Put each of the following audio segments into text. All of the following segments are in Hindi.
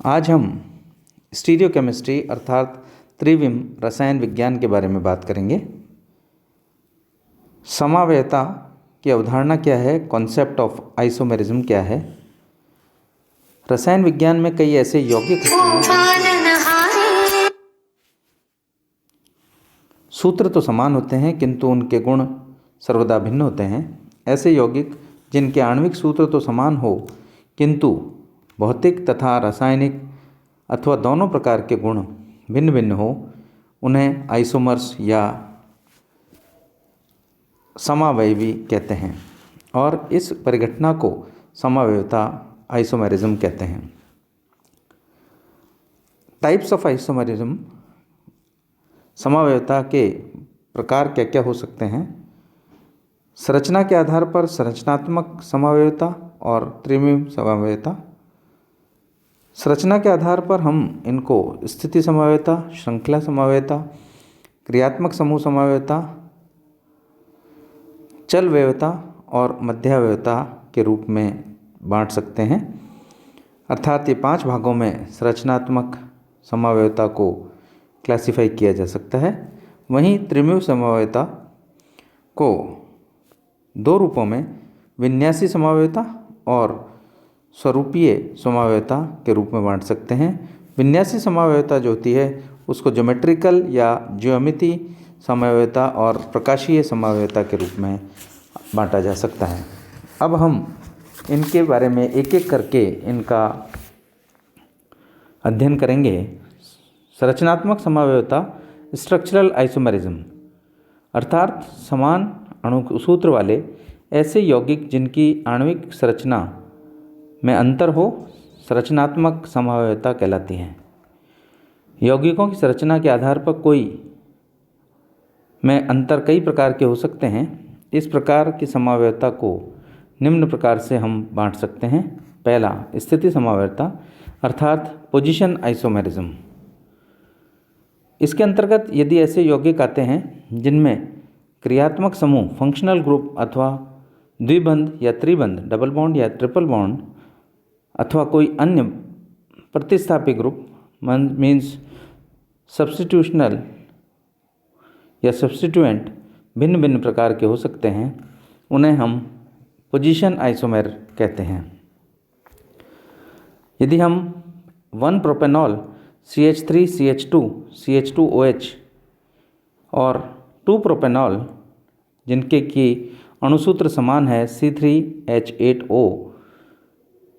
आज हम स्टीरियोकेमिस्ट्री अर्थात त्रिविम रसायन विज्ञान के बारे में बात करेंगे। समावयवता की अवधारणा क्या है, कॉन्सेप्ट ऑफ आइसोमेरिज्म क्या है। रसायन विज्ञान में कई ऐसे यौगिक होते हैं, सूत्र तो समान होते हैं किंतु उनके गुण सर्वदा भिन्न होते हैं। ऐसे यौगिक जिनके आणविक सूत्र तो समान हो किंतु भौतिक तथा रासायनिक अथवा दोनों प्रकार के गुण भिन्न भिन्न हो, उन्हें आइसोमर्स या समावयवी कहते हैं और इस परिघटना को समावयवता आइसोमेरिज्म कहते हैं। टाइप्स ऑफ आइसोमेरिज्म, समावयवता के प्रकार क्या क्या हो सकते हैं। संरचना के आधार पर संरचनात्मक समावयवता और त्रिविम समावयवता। संरचना के आधार पर हम इनको स्थिति समावयवता, श्रृंखला समावयवता, क्रियात्मक समूह समावयवता, चल वयवता और मध्यावयवता के रूप में बांट सकते हैं। अर्थात ये 5 भागों में संरचनात्मक समावयवता को क्लासिफाई किया जा सकता है। वहीं त्रिविम समावयवता को 2 रूपों में विन्यासी समावयवता और स्वरूपीय समावयवता के रूप में बांट सकते हैं। विन्यासी समावयवता जो होती है उसको ज्योमेट्रिकल या ज्यामिति समावयवता और प्रकाशीय समावयवता के रूप में बांटा जा सकता है। अब हम इनके बारे में एक एक करके इनका अध्ययन करेंगे। संरचनात्मक समावयवता, स्ट्रक्चरल आइसोमेरिज्म, अर्थात समान अणुसूत्र वाले ऐसे यौगिक जिनकी आणविक संरचना में अंतर हो, संरचनात्मक समावयवता कहलाती है। यौगिकों की संरचना के आधार पर में अंतर कई प्रकार के हो सकते हैं। इस प्रकार की समावयवता को निम्न प्रकार से हम बांट सकते हैं। पहला, स्थिति समावयवता अर्थात पोजीशन आइसोमेरिज्म। इसके अंतर्गत यदि ऐसे यौगिक आते हैं जिनमें क्रियात्मक समूह फंक्शनल ग्रुप अथवा द्विबंध या त्रिबंध, डबल बॉन्ड या ट्रिपल बॉन्ड अथवा कोई अन्य प्रतिस्थापी ग्रुप मीन्स सब्स्टिट्यूशनल या सब्स्टिट्यूएंट भिन्न भिन्न प्रकार के हो सकते हैं, उन्हें हम पोजीशन आइसोमेर कहते हैं। यदि हम 1 प्रोपेनॉल CH3CH2 CH2OH और 2 प्रोपेनॉल जिनके की अणुसूत्र समान है C3H8O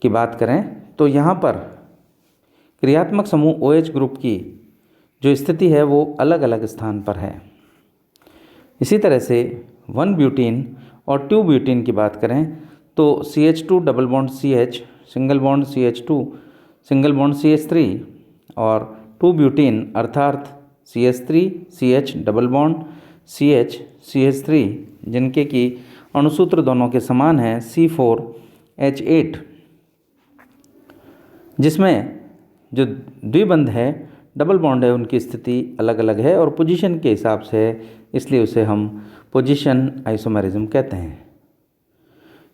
की बात करें तो यहाँ पर क्रियात्मक समूह OH ग्रुप की जो स्थिति है वो अलग अलग स्थान पर है। इसी तरह से 1 ब्यूटीन और 2 ब्यूटीन की बात करें तो CH2 double bond CH, single bond CH2, single bond CH3 और 2 ब्यूटीन अर्थात CH3 CH double bond CH CH3 जिनके की अणुसूत्र दोनों के समान हैं C4H8, जिसमें जो द्विबंध है, डबल बॉन्ड है, उनकी स्थिति अलग अलग है और पोजीशन के हिसाब से है, इसलिए उसे हम पोजीशन आइसोमेरिज्म कहते हैं।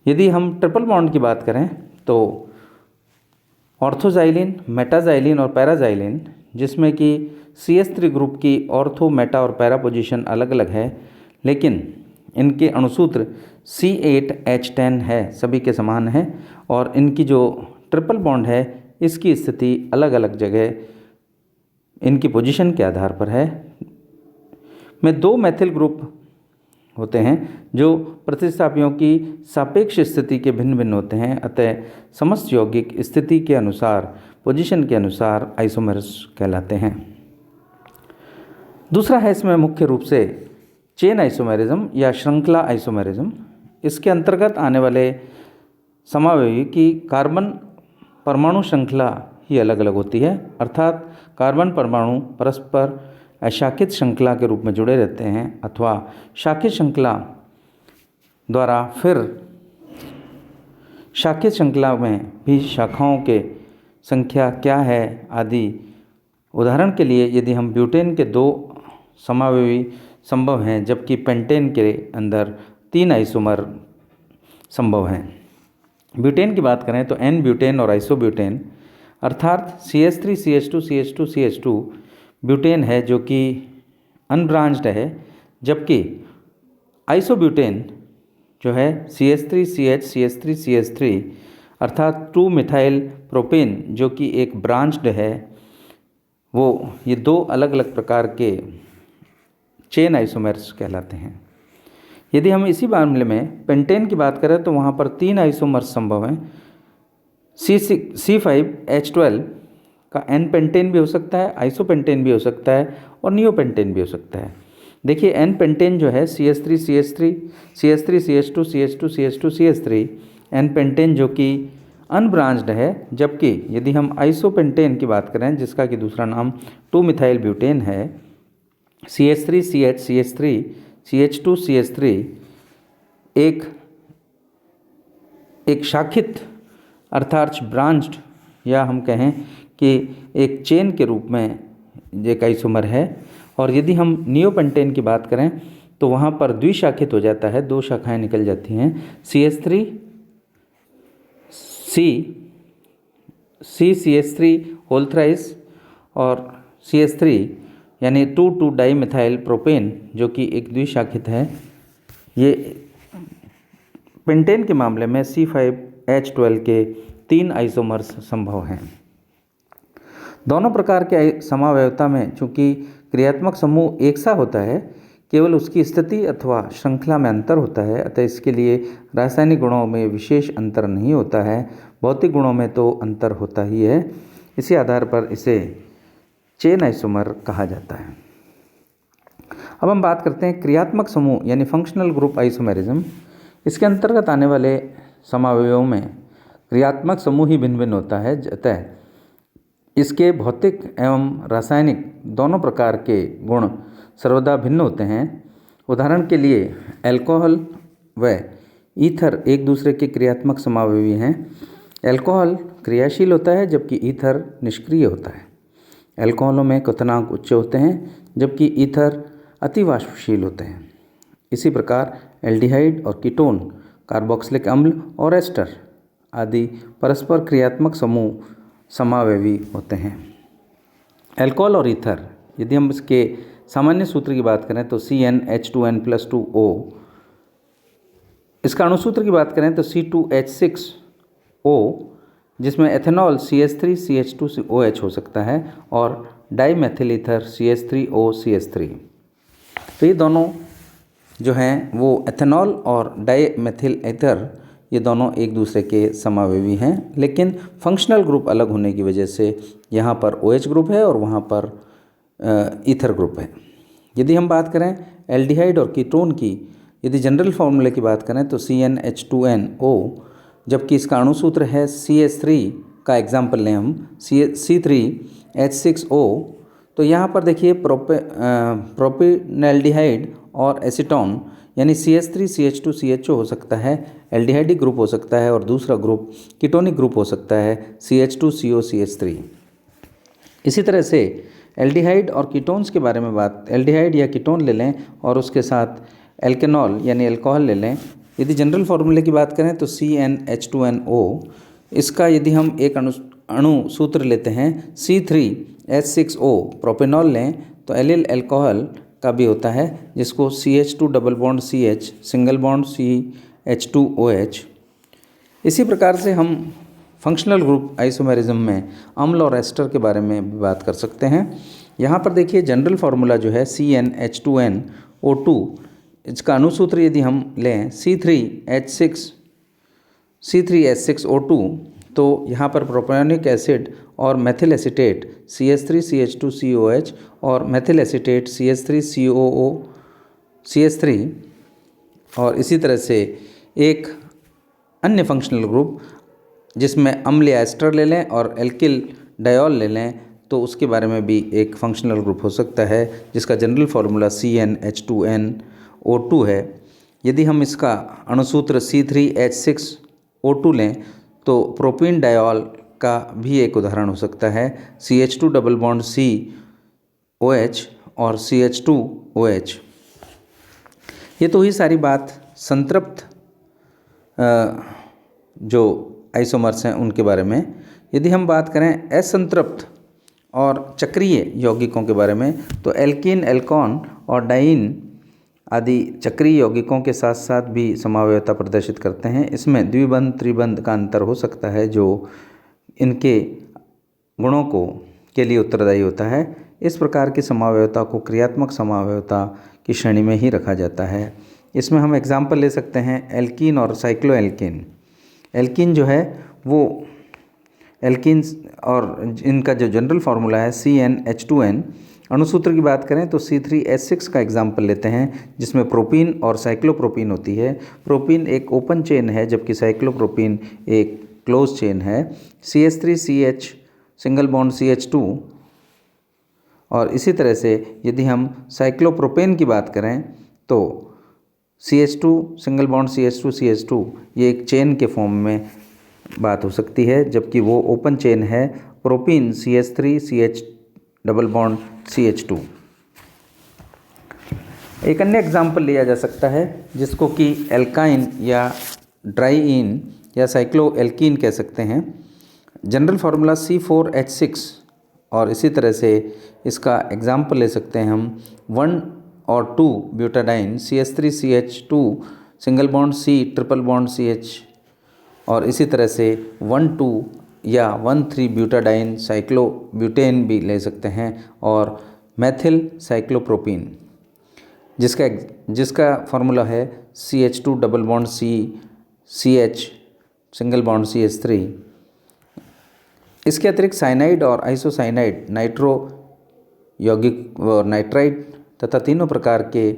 यदि हम ट्रिपल बॉन्ड की बात करें तो ऑर्थोजाइलिन, मेटाजाइलिन और पैराजाइलिन, जिसमें कि CH3 ग्रुप की ऑर्थो, मेटा और पैरा पोजीशन अलग अलग है, लेकिन इनके अणुसूत्र C8H10 है, सभी के समान है और इनकी जो ट्रिपल बॉन्ड है इसकी स्थिति अलग अलग जगह इनकी पोजीशन के आधार पर है। में 2 मैथिल ग्रुप होते हैं जो प्रतिस्थापियों की सापेक्ष स्थिति के भिन्न भिन्न होते हैं, अतः समस्त यौगिक स्थिति के अनुसार, पोजीशन के अनुसार आइसोमर्स कहलाते हैं। दूसरा है इसमें मुख्य रूप से चेन आइसोमेरिज्म या श्रृंखला आइसोमेरिज्म। इसके अंतर्गत आने वाले समावयवी की कार्बन परमाणु श्रृंखला ही अलग अलग होती है, अर्थात कार्बन परमाणु परस्पर अशाखित श्रृंखला के रूप में जुड़े रहते हैं अथवा शाखित श्रृंखला द्वारा फिर शाखित श्रृंखला में भी शाखाओं के संख्या क्या है आदि। उदाहरण के लिए यदि हम ब्यूटेन के 2 समावयवी संभव हैं जबकि पेंटेन के अंदर 3 आइसोमर संभव हैं। ब्यूटेन की बात करें तो N ब्यूटेन और आइसोब्यूटेन अर्थात CH3CH2CH2CH2 ब्यूटेन है जो कि अनब्रांच्ड है, जबकि आइसोब्यूटेन जो है CH3CH CH3CH3 अर्थात 2 मिथाइल प्रोपेन जो कि एक ब्रांच्ड है, वो ये दो अलग अलग प्रकार के चेन आइसोमर्स कहलाते हैं। यदि हम इसी मामले में पेंटेन की बात करें तो वहाँ पर 3 आइसोमर्स संभव हैं। C5H12 का एन पेंटेन भी हो सकता है, आइसोपेंटेन भी हो सकता है और नियोपेंटेन भी हो सकता है। देखिए एन पेंटेन जो है CH3CH3 CH3CH2 CH2 CH2 CH3 N pentane जो कि अनब्रांच्ड है, जबकि यदि हम आइसोपेंटेन की बात करें जिसका कि दूसरा नाम 2 मिथाइल ब्यूटेन है CH3CH CH3 CH2 CH3 एक शाखित अर्थात ब्रांच्ड या हम कहें कि एक चेन के रूप में एक आइसोमर है। और यदि हम नियोपेंटेन की बात करें तो वहाँ पर द्विशाखित हो जाता है, 2 शाखाएं निकल जाती हैं CH3 CH3 होल थ्राइस और CH3 यानी 2,2 डाई मिथाइल प्रोपेन जो कि एक द्विशाखित है। ये पेंटेन के मामले में C5H12 के 3 आइसोमर्स संभव हैं। दोनों प्रकार के समावयवता में चूंकि क्रियात्मक समूह एक सा होता है, केवल उसकी स्थिति अथवा श्रृंखला में अंतर होता है, अतः इसके लिए रासायनिक गुणों में विशेष अंतर नहीं होता है, भौतिक गुणों में तो अंतर होता ही है। इसी आधार पर इसे चेन आइसोमर कहा जाता है। अब हम बात करते हैं क्रियात्मक समूह यानी फंक्शनल ग्रुप आइसोमेरिज्म। इसके अंतर्गत आने वाले समावयवों में क्रियात्मक समूह ही भिन्न भिन्न होता है, अतः इसके भौतिक एवं रासायनिक दोनों प्रकार के गुण सर्वदा भिन्न होते हैं। उदाहरण के लिए अल्कोहल व ईथर एक दूसरे के क्रियात्मक समावयवी हैं। अल्कोहल क्रियाशील होता है जबकि ईथर निष्क्रिय होता है। अल्कोहलों में क्वथनांक उच्च होते हैं जबकि ईथर अति वाष्पशील होते हैं। इसी प्रकार एल्डिहाइड और कीटोन, कार्बोक्सिलिक अम्ल और एस्टर आदि परस्पर क्रियात्मक समूह समावयवी होते हैं। अल्कोहल और ईथर, यदि हम इसके सामान्य सूत्र की बात करें तो CnH2n+2O, इसका अणुसूत्र की बात करें तो C2H6O, जिसमें एथेनॉल CH3CH2OH हो सकता है और डाईमेथिल ईथर CH3OCH3। तो ये दोनों जो हैं वो एथेनॉल और डाईमेथिल ईथर ये दोनों एक दूसरे के समावयवी हैं, लेकिन फंक्शनल ग्रुप अलग होने की वजह से यहाँ पर OH ग्रुप है और वहाँ पर ईथर ग्रुप है। यदि हम बात करें एल्डिहाइड और कीटोन की, यदि जनरल फार्मूले की बात करें तो CnH2nO, जबकि इसका अणुसूत्र है CH3 का एग्जाम्पल लें हम C3H6O, तो यहाँ पर देखिए प्रोपेनल्डिहाइड और एसीटोन यानी CH3CH2CHO हो सकता है, एल्डिहाइडिक ग्रुप हो सकता है और दूसरा ग्रुप कीटोनिक ग्रुप हो सकता है CH2COCH3। इसी तरह से एल्डिहाइड और कीटोन्स के बारे में बात, एल्डिहाइड या कीटोन ले लें और उसके साथ एल्केनॉल यानी अल्कोहल ले लें। यदि जनरल फार्मूले की बात करें तो CnH2nO, इसका यदि हम एक अणु सूत्र लेते हैं C3H6O प्रोपेनॉल लें तो एलिल अल्कोहल का भी होता है जिसको CH2 double bond CH single bond CH2OH। इसी प्रकार से हम फंक्शनल ग्रुप आइसोमेरिज्म में अम्ल और एस्टर के बारे में भी बात कर सकते हैं। यहाँ पर देखिए जनरल फार्मूला जो है CnH2nO2, इसका अणुसूत्र यदि हम लें C3H6O2, तो यहाँ पर प्रोपियोनिक एसिड और मेथिल एसीटेट CH3CH2COH और मेथिल एसीटेट CH3COOCH3 और इसी तरह से एक अन्य फंक्शनल ग्रुप जिसमें अम्ल या एस्टर ले लें और एल्किल डायोल ले लें, तो उसके बारे में भी एक फंक्शनल ग्रुप हो सकता है जिसका जनरल फार्मूला CnH2nO2 है। यदि हम इसका अणुसूत्र C3H6O2 लें तो प्रोपीन डायोल का भी एक उदाहरण हो सकता है CH2 डबल बॉन्ड COH और CH2OH। ये तो ही सारी बात संतृप्त जो आइसोमर्स हैं उनके बारे में। यदि हम बात करें असंतृप्त और चक्रीय यौगिकों के बारे में, तो एल्कीन, एल्कोन और डाइन आदि चक्रीय यौगिकों के साथ साथ भी समावयवता प्रदर्शित करते हैं। इसमें द्विबंध त्रिबंध का अंतर हो सकता है जो इनके गुणों को के लिए उत्तरदायी होता है। इस प्रकार की समावयवता को क्रियात्मक समावयवता की श्रेणी में ही रखा जाता है। इसमें हम एग्जाम्पल ले सकते हैं एल्कीन और साइक्लोएल्कीन। एल्कीन जो है वो एल्कीन और इनका जो जनरल फार्मूला है CnH2n। अणुसूत्र की बात करें तो C3H6 का एग्जाम्पल लेते हैं जिसमें प्रोपीन और साइक्लोप्रोपीन होती है। प्रोपीन एक ओपन चेन है जबकि साइक्लोप्रोपीन एक क्लोज चेन है। CH3CH single bond CH2। और इसी तरह से यदि हम साइक्लोप्रोपेन की बात करें तो CH2 सिंगल बॉन्ड CH2 ये एक चेन के फॉर्म में बात हो सकती है जबकि वो ओपन चेन है propene CH3CH double bond CH2। एक अन्य एग्जाम्पल लिया जा सकता है जिसको कि एल्काइन या ड्राईइन या साइक्लोएल्कीन कह सकते हैं। जनरल फार्मूला C4H6 और इसी तरह से इसका एग्जाम्पल ले सकते हैं हम 1 और 2 butadiene CH3CH2 single bond C triple bond CH और इसी तरह से 1,2 या 1,3 ब्यूटाडाइन साइक्लोब्यूटेन भी ले सकते हैं और मेथिल साइक्लोप्रोपीन जिसका फार्मूला है CH2 double bond C CH single bond CH3। इसके अतिरिक्त साइनाइड और आइसोसाइनाइड, नाइट्रो यौगिक और नाइट्राइड तथा तीनों प्रकार के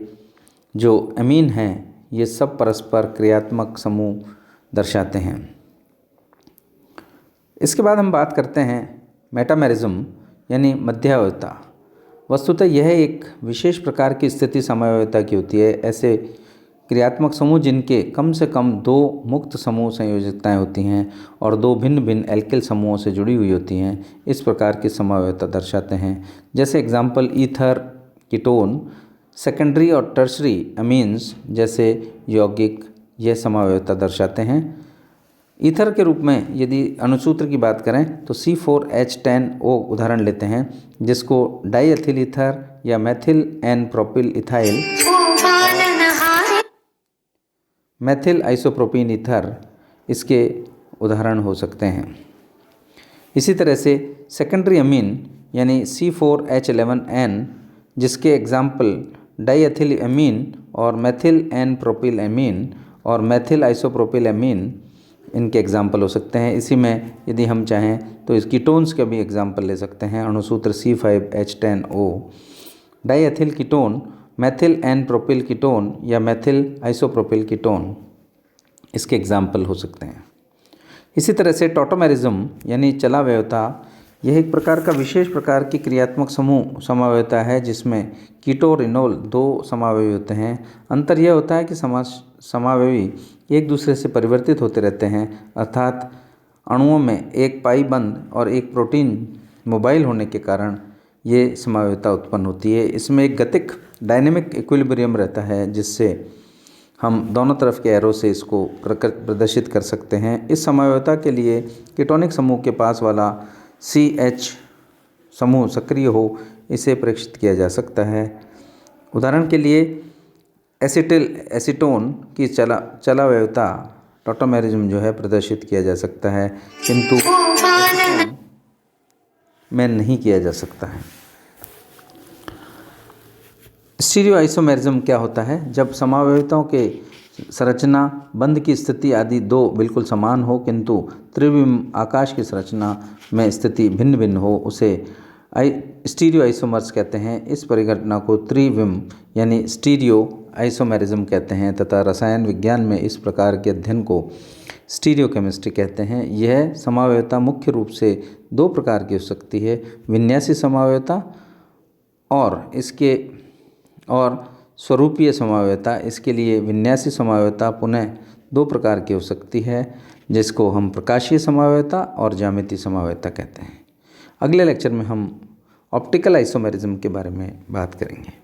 जो अमीन हैं ये सब परस्पर क्रियात्मक समूह दर्शाते हैं। इसके बाद हम बात करते हैं मेटामेरिज्म यानी मध्यावयवता। वस्तुतः यह एक विशेष प्रकार की स्थिति समावयवता की होती है। ऐसे क्रियात्मक समूह जिनके कम से कम 2 मुक्त समूह संयोजकताएं होती हैं और 2 भिन्न भिन्न एल्किल समूहों से जुड़ी हुई होती हैं, इस प्रकार की समावयवता दर्शाते हैं। जैसे एग्जाम्पल ईथर, कीटोन, सेकेंडरी और टर्शरी अमीन्स जैसे यौगिक यह समावयवता दर्शाते हैं। ईथर के रूप में यदि अणुसूत्र की बात करें तो C4H10O उदाहरण लेते हैं जिसको डाईएथिल ईथर या methyl n propyl ethyl methyl isopropene ether इसके उदाहरण हो सकते हैं। इसी तरह से सेकेंडरी अमीन यानी C4H11N जिसके एग्जाम्पल डाईएथिल अमीन और मेथिल एन प्रोपिल अमीन और मेथिल आइसोप्रोपिल अमीन इनके एग्जाम्पल हो सकते हैं। इसी में यदि हम चाहें तो इस कीटोन्स का भी एग्जाम्पल ले सकते हैं। अणुसूत्र C5H10O diethyl ketone, methyl n propyl ketone या मेथिल आइसोप्रोपिल कीटोन इसके एग्जाम्पल हो सकते हैं। इसी तरह से टॉटोमेरिज्म यानी चलावयवता यह एक प्रकार का विशेष प्रकार की क्रियात्मक समूह समावयवता है जिसमें कीटो और इनोल 2 समावयवी होते हैं। अंतर यह होता है कि समावयवी एक दूसरे से परिवर्तित होते रहते हैं, अर्थात अणुओं में एक पाई बंद और एक प्रोटीन मोबाइल होने के कारण ये समावयवता उत्पन्न होती है। इसमें एक गतिक डायनेमिक इक्विलिब्रियम रहता है जिससे हम दोनों तरफ के एरो से इसको प्रदर्शित कर सकते हैं। इस समावयवता के लिए कीटोनिक समूह के पास वाला CH समूह सक्रिय हो इसे परीक्षित किया जा सकता है। उदाहरण के लिए एसीटोन की चलावयवता टॉटोमेरिज्म जो है प्रदर्शित किया जा सकता है किंतु में नहीं किया जा सकता है। स्टीरियोआइसोमेरिज्म क्या होता है? जब समावयवताओं के संरचना, बंध की स्थिति आदि 2 बिल्कुल समान हो किंतु त्रिविम आकाश की संरचना में स्थिति भिन्न भिन्न हो उसे स्टीरियो आइसोमर्स कहते हैं। इस परिघटना को त्रिविम यानी स्टीरियो आइसोमेरिज्म कहते हैं तथा रसायन विज्ञान में इस प्रकार के अध्ययन को स्टीरियोकेमिस्ट्री कहते हैं। यह समावयवता मुख्य रूप से 2 प्रकार की हो सकती है, विन्यासी समावयवता और स्वरूपीय समावयवता। इसके लिए विन्यासी समावयवता पुनः 2 प्रकार की हो सकती है जिसको हम प्रकाशीय समावयवता और ज्यामितीय समावयवता कहते हैं। अगले लेक्चर में हम ऑप्टिकल आइसोमेरिज्म के बारे में बात करेंगे।